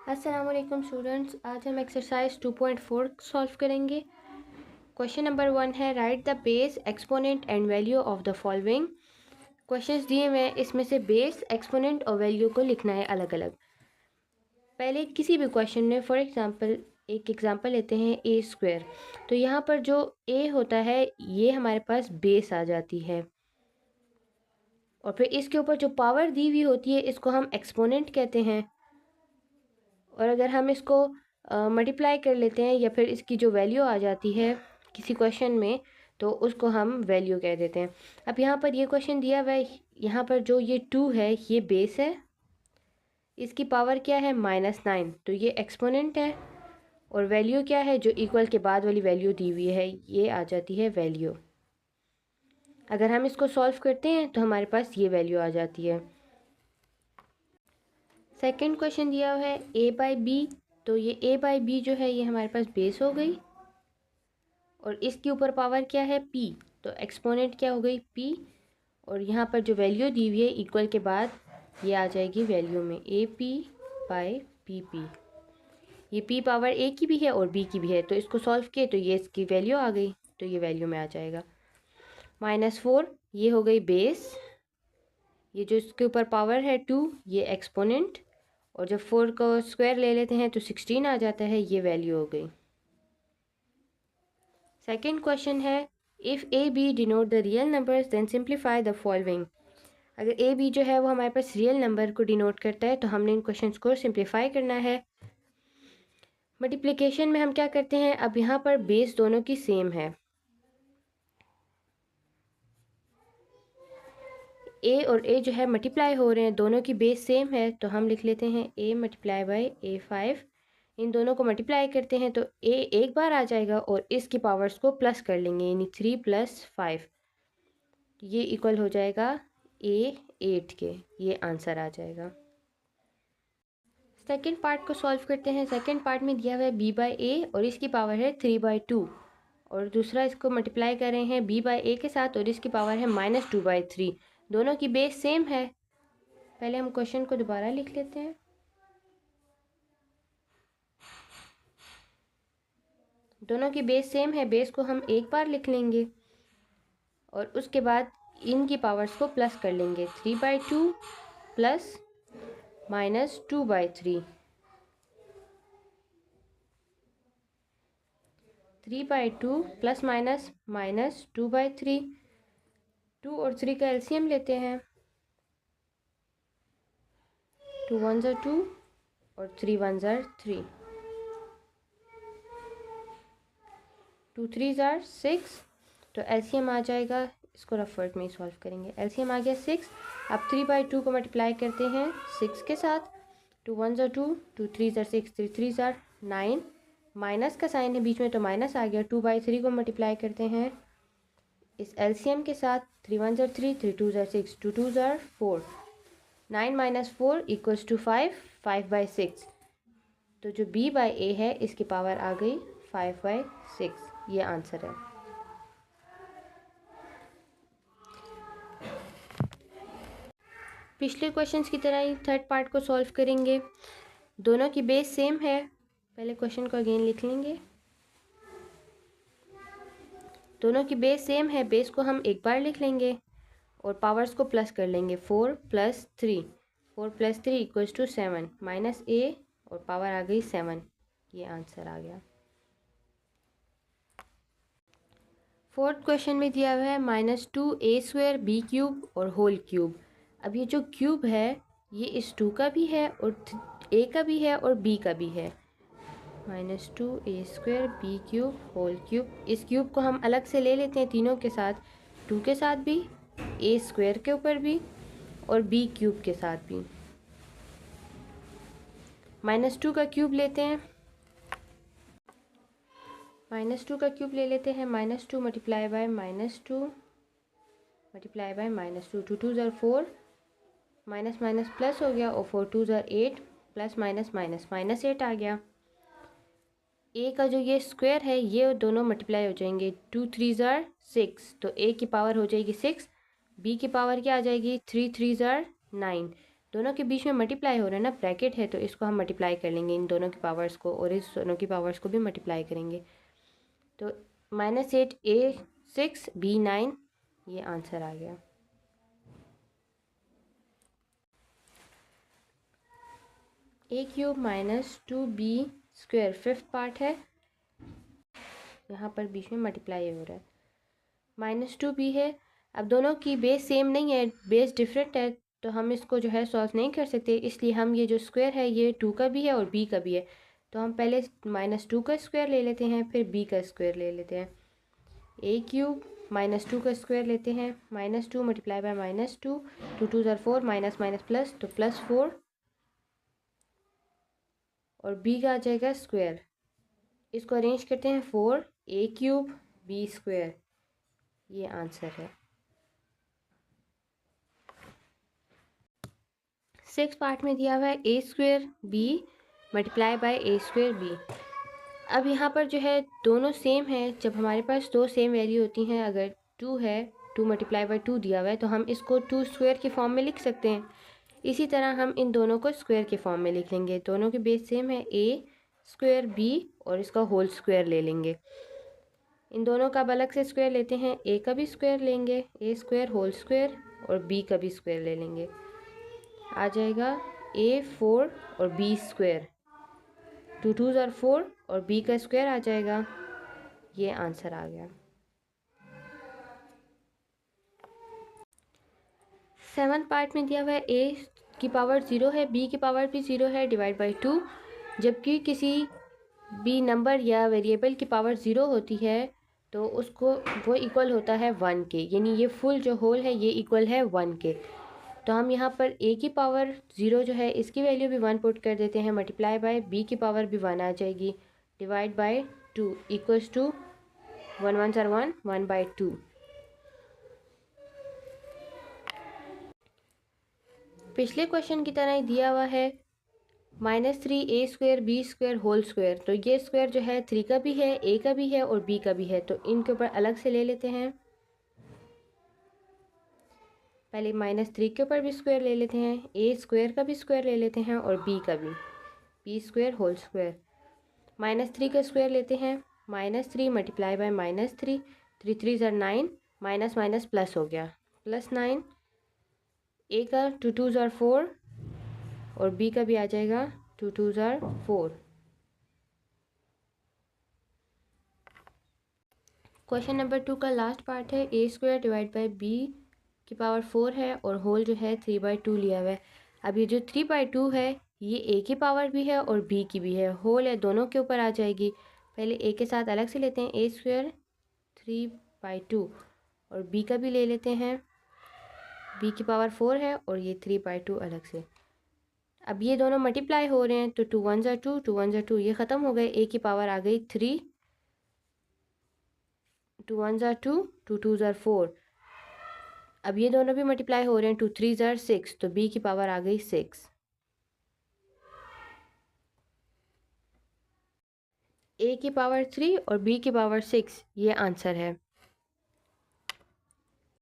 अस्सलाम वालेकुम स्टूडेंट्स, आज हम एक्सरसाइज 2.4 सॉल्व करेंगे। क्वेश्चन नंबर 1 है right the base exponent and value of the following. Questions दिए हुए हैं, इसमें से बेस एक्सपोनेंट और वैल्यू को लिखना है अलग अलग। पहले किसी भी क्वेश्चन में फॉर एग्जांपल एक एग्जांपल लेते हैं ए स्क्वायर, तो यहाँ पर जो ए होता है ये हमारे पास बेस आ जाती है और फिर इसके ऊपर जो पावर दी हुई होती है इसको हम एक्सपोनेंट कहते हैं। और अगर हम इसको मल्टीप्लाई कर लेते हैं या फिर इसकी जो वैल्यू आ जाती है किसी क्वेश्चन में तो उसको हम वैल्यू कह देते हैं। अब यहाँ पर ये क्वेश्चन दिया हुआ है, यहाँ पर जो ये 2 है ये बेस है, इसकी पावर क्या है -9, तो ये एक्सपोनेंट है। और वैल्यू क्या है, जो इक्वल के बाद वाली वैल्यू दी हुई है ये आ जाती है वैल्यू। अगर हम इसको सॉल्व करते हैं तो हमारे पास ये वैल्यू आ जाती है। सेकंड क्वेश्चन दिया हुआ है a बाई बी, तो ये a बाई बी जो है ये हमारे पास बेस हो गई और इसके ऊपर पावर क्या है p, तो एक्सपोनेंट क्या हो गई p। और यहाँ पर जो वैल्यू दी हुई है इक्वल के बाद ये आ जाएगी वैल्यू में A P by P P. ये p पावर a की भी है और b की भी है, तो इसको सॉल्व किए तो ये इसकी वैल्यू आ गई, तो ये वैल्यू में आ जाएगा। -4 ये हो गई बेस, ये जो इसके ऊपर पावर है 2 ये एक्सपोनेंट, और जब 4 को स्क्वायर ले लेते हैं तो 16 आ जाता है, ये वैल्यू हो गई। सेकंड क्वेश्चन है if a b denote the real numbers then simplify the following. अगर ए बी जो है वो हमारे पास रियल नंबर को डिनोट करता है तो हमने इन क्वेश्चंस को सिंप्लीफाई करना है। मल्टीप्लिकेशन में हम क्या करते हैं, अब यहाँ पर बेस दोनों की सेम है, ए और ए जो है मल्टीप्लाई हो रहे हैं, दोनों की बेस सेम है, तो हम लिख लेते हैं ए मल्टीप्लाई बाई A5। इन दोनों को मल्टीप्लाई करते हैं तो ए एक बार आ जाएगा और इसकी पावर्स को प्लस कर लेंगे, यानी 3 + 5, ये इक्वल हो जाएगा A8 के, ये आंसर आ जाएगा। सेकेंड पार्ट को सॉल्व करते हैं। सेकेंड पार्ट में दिया हुआ है b बाई ए और इसकी पावर है 3/2, और दूसरा इसको मल्टीप्लाई कर रहे हैं b बाई ए के साथ और इसकी पावर है -2/3। दोनों की बेस सेम है। पहले हम क्वेश्चन को दोबारा लिख लेते हैं। दोनों की बेस सेम है, बेस को हम एक बार लिख लेंगे और उसके बाद इनकी पावर्स को प्लस कर लेंगे, 3/2 प्लस -2/3, 3/2 प्लस -2/3। 2 और 3 का एलसीएम लेते हैं, 2 1 ज़ा 2 और 3 1 ज़ा 3, 2 3 ज़ा 6, तो एलसीएम आ जाएगा। इसको रफ वर्ड में ही सॉल्व करेंगे। एलसीएम आ गया 6। अब 3/2 को मल्टीप्लाई करते हैं 6 के साथ, 2 1 ज़ा 2, 2 3 ज़ा 6, 3 3 ज़ा 9, माइनस का साइन है बीच में तो माइनस आ गया। 2/3 को मल्टीप्लाई करते हैं इस एलसीएम के साथ, 3 1 ज़ा 3, 3 2 ज़ा 6, 2 2 ज़ा 4, 9 - 4 = 5, 5/6, तो जो b बाई ए है इसकी पावर आ गई 5/6, ये आंसर है। पिछले क्वेश्चंस की तरह ही थर्ड पार्ट को सॉल्व करेंगे। दोनों की बेस सेम है। पहले क्वेश्चन को अगेन लिख लेंगे। दोनों की बेस सेम है, बेस को हम एक बार लिख लेंगे और पावर्स को प्लस कर लेंगे, 4 + 3, 4 + 3 = 7, -a और पावर आ गई 7, ये आंसर आ गया। फोर्थ क्वेश्चन में दिया हुआ है -2a² b³ और होल क्यूब। अब ये जो क्यूब है ये इस 2 का भी है और a का भी है और b का भी है। -2a² b³ होल क्यूब, इस क्यूब को हम अलग से ले लेते हैं तीनों के साथ, 2 के साथ भी, a² के ऊपर भी और b³ के साथ भी। -2 का क्यूब लेते हैं, -2 का क्यूब ले लेते हैं, -2 मल्टीप्लाई बाय -2 मल्टीप्लाई बाय -2, 2 2 ज़ा 4, माइनस माइनस प्लस हो गया और 4 2 ज़ा 8, प्लस माइनस माइनस -8 आ गया। ए का जो ये स्क्वायर है ये दोनों मल्टीप्लाई हो जाएंगे, 2 3 ज़ा 6, तो ए की पावर हो जाएगी 6, बी की पावर क्या आ जाएगी 3 3 ज़ा 9, दोनों के बीच में मल्टीप्लाई हो रहा है ना, ब्रैकेट है, तो इसको हम मल्टीप्लाई कर लेंगे, इन दोनों की पावर्स को, और इस दोनों की पावर्स को भी मल्टीप्लाई करेंगे। तो -8 A6 B9, ये आंसर आ गया। A³ -2B² फिफ्थ पार्ट है, यहाँ पर बीच में मल्टीप्लाई हो रहा है। -2B है। अब दोनों की बेस सेम नहीं है, बेस डिफरेंट है, तो हम इसको जो है सॉल्व नहीं कर सकते, इसलिए हम ये जो स्क्वायर है ये 2 का भी है और B का भी है, तो हम पहले -2 का स्क्वायर ले लेते हैं, फिर B का स्क्वायर ले लेते हैं। A³ -2 का स्क्वायर लेते हैं, -2 मल्टीप्लाई बाय -2, 2 2 ज़ार 4, माइनस माइनस प्लस, तो +4, और B का आ जाएगा स्क्वायर। इसको अरेंज करते हैं, 4A³ B², ये आंसर है। 6 पार्ट में दिया हुआ है A² B multiply by A² B। अब यहाँ पर जो है दोनों सेम है, जब हमारे पास दो सेम वैल्यू होती हैं, अगर 2 है, 2 मल्टीप्लाई बाय 2 दिया हुआ है, तो हम इसको 2 स्क्वायर के फॉर्म में लिख सकते हैं। इसी तरह हम इन दोनों को स्क्वायर के फॉर्म में लिख लेंगे, दोनों के बेस सेम है, A² B, और इसका होल स्क्वायर ले लेंगे। इन दोनों का अब अलग से स्क्वायर लेते हैं, A का भी स्क्वायर लेंगे, A² होल स्क्वायर, और B का भी स्क्वायर ले लेंगे, आ जाएगा A4 और B², 2 2 ज़ार 4, और B का स्क्वायर आ जाएगा, ये आंसर आ गया। 7 पार्ट में दिया हुआ है A की पावर 0 है, B की पावर भी 0 है, डिवाइड बाई 2। जबकि किसी भी नंबर या वेरिएबल की पावर 0 होती है तो उसको वो इक्वल होता है 1 के, यानी ये फुल जो होल है ये इक्वल है 1 के। तो हम यहाँ पर A की पावर 0 जो है इसकी वैल्यू भी 1 पुट कर देते हैं, मल्टीप्लाई बाय B की पावर भी 1 आ जाएगी, डिवाइड बाय 2 इक्वल्स टू 1 1 ज़ार 1, 1/2। पिछले क्वेश्चन की तरह ही दिया हुआ है -3A² B² होल स्क्वायर, तो ये स्क्वायर जो है 3 का भी है, A का भी है और B का भी है, तो इनके ऊपर अलग से ले लेते हैं। पहले -3 के ऊपर भी स्क्वायर ले लेते हैं, A² का भी स्क्वायर ले लेते हैं, और B का भी, B² होल स्क्वायर। -3 का स्क्वायर लेते हैं, -3 मल्टीप्लाई बाय -3, 3 3 ज़ार 9, माइनस माइनस प्लस हो गया, +9। A का 2 2 ज़ार 4, और B का भी आ जाएगा 2 2 ज़ार 4। क्वेश्चन नंबर 2 का लास्ट पार्ट है, A² डिवाइड बाई B की पावर 4 है, और होल जो है 3/2 लिया हुआ है। अब ये जो 3/2 है ये A की पावर भी है और B की भी है, होल है, दोनों के ऊपर आ जाएगी। पहले A के साथ अलग से लेते हैं, A² 3/2, और B का भी ले लेते हैं, B की पावर 4 है और ये 3/2 अलग से। अब ये दोनों मल्टीप्लाई हो रहे हैं, तो 2 1 ज़ार 2, 2 1 ज़ार 2, ये ख़त्म हो गए, A की पावर आ गई 3, 2 1 ज़ार 2, 2 2 ज़ार 4। अब ये दोनों भी मल्टीप्लाई हो रहे हैं, 2 3 ज़ार 6, तो B की पावर आ गई 6। A की पावर 3 और B की पावर 6, ये आंसर है।